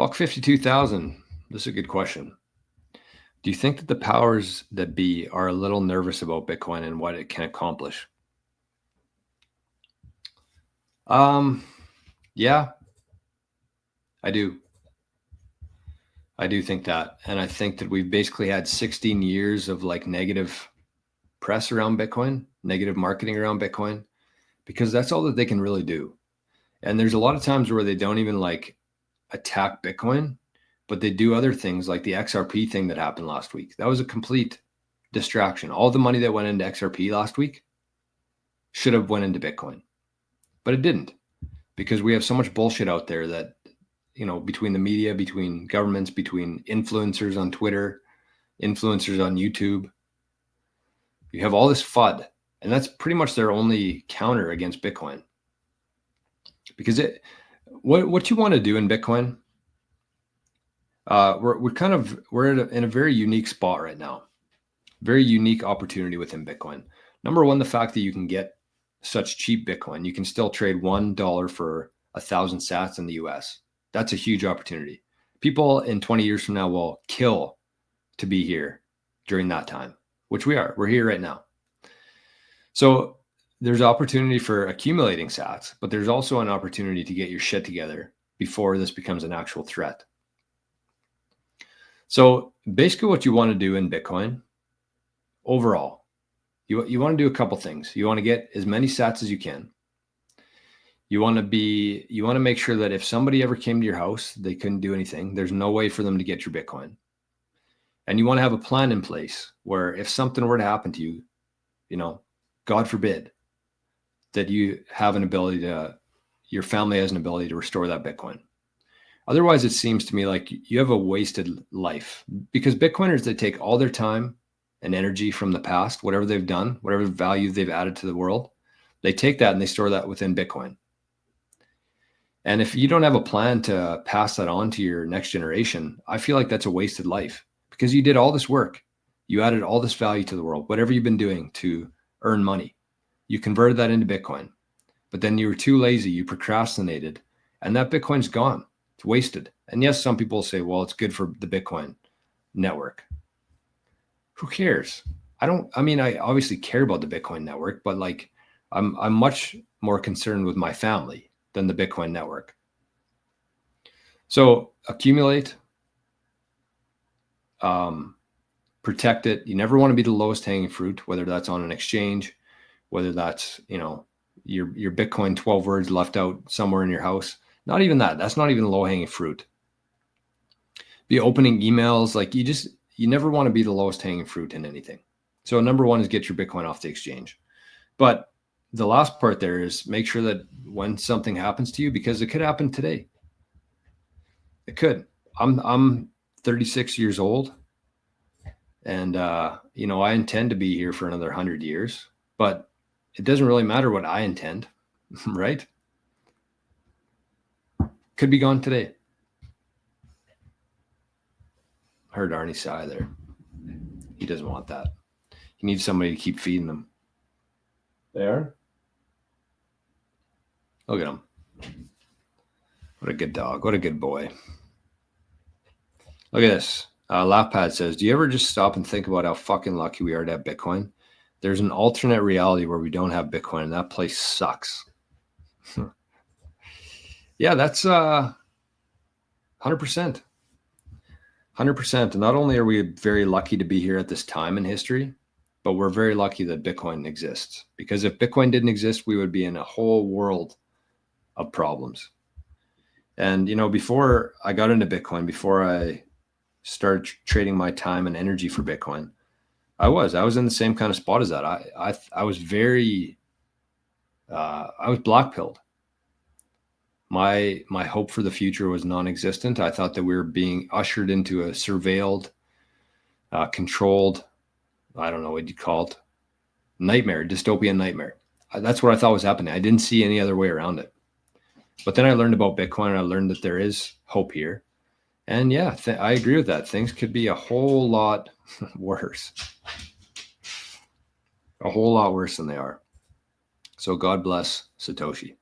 Buck 52,000. This is a good question. Do you think that the powers that be are a little nervous about Bitcoin and what it can accomplish? Yeah, I do. I do think that. And I think that we've basically had 16 years of like negative press around Bitcoin, negative marketing around Bitcoin, because that's all that they can really do. And there's a lot of times where they don't even like attack Bitcoin, but they do other things like the XRP thing that happened last week. That was a complete distraction. All the money that went into XRP last week should have went into Bitcoin, but it didn't, because we have so much bullshit out there that, between the media, between governments, between influencers on Twitter, influencers on YouTube, you have all this FUD, and that's pretty much their only counter against Bitcoin. Because what you want to do in Bitcoin, we're in a very unique spot right now, very unique opportunity within Bitcoin. Number one, the fact that you can get such cheap Bitcoin, you can still trade $1 for 1,000 sats in the US. That's a huge opportunity. People in 20 years from now will kill to be here during that time, which we are. We're here right now. So there's opportunity for accumulating sats, but there's also an opportunity to get your shit together before this becomes an actual threat. So basically what you want to do in Bitcoin overall, you want to do a couple things. You want to get as many sats as you can. You want to make sure that if somebody ever came to your house, they couldn't do anything. There's no way for them to get your Bitcoin. And you want to have a plan in place where if something were to happen to you, God forbid, that you have an ability your family has an ability to restore that Bitcoin. Otherwise, it seems to me like you have a wasted life, because Bitcoiners, they take all their time and energy from the past, whatever they've done, whatever value they've added to the world, they take that and they store that within Bitcoin. And if you don't have a plan to pass that on to your next generation, I feel like that's a wasted life, because you did all this work. You added all this value to the world, whatever you've been doing to earn money. You converted that into Bitcoin, but then you were too lazy. You procrastinated, and that Bitcoin's gone. It's wasted. And yes, some people say, well, it's good for the Bitcoin network. Who cares? I obviously care about the Bitcoin network, but like I'm much more concerned with my family than the Bitcoin network. So accumulate, protect it. You never want to be the lowest hanging fruit, whether that's on an exchange, whether that's, your Bitcoin 12 words left out somewhere in your house. Not even that. That's not even low hanging fruit. Be opening emails. Like you never want to be the lowest hanging fruit in anything. So number one is get your Bitcoin off the exchange. But the last part there is make sure that when something happens to you, because it could happen today. It could. I'm 36 years old, and I intend to be here for another 100 years, but it doesn't really matter what I intend, right? Could be gone today. Heard Arnie sigh there. He doesn't want that. He needs somebody to keep feeding them. There. Look at him. What a good dog. What a good boy. Look at this. Laughpad says, do you ever just stop and think about how fucking lucky we are to have Bitcoin? There's an alternate reality where we don't have Bitcoin, and that place sucks. Yeah, that's 100%. 100%. And not only are we very lucky to be here at this time in history, but we're very lucky that Bitcoin exists. Because if Bitcoin didn't exist, we would be in a whole world of problems. And, before I got into Bitcoin, before I started trading my time and energy for Bitcoin, I was in the same kind of spot as that. I was I was black-pilled. My hope for the future was non-existent. I thought that we were being ushered into a surveilled, controlled, I don't know what you'd call it, nightmare, dystopian nightmare. That's what I thought was happening. I didn't see any other way around it. But then I learned about Bitcoin, and I learned that there is hope here. And yeah, I agree with that. Things could be a whole lot worse. A whole lot worse than they are. So God bless Satoshi.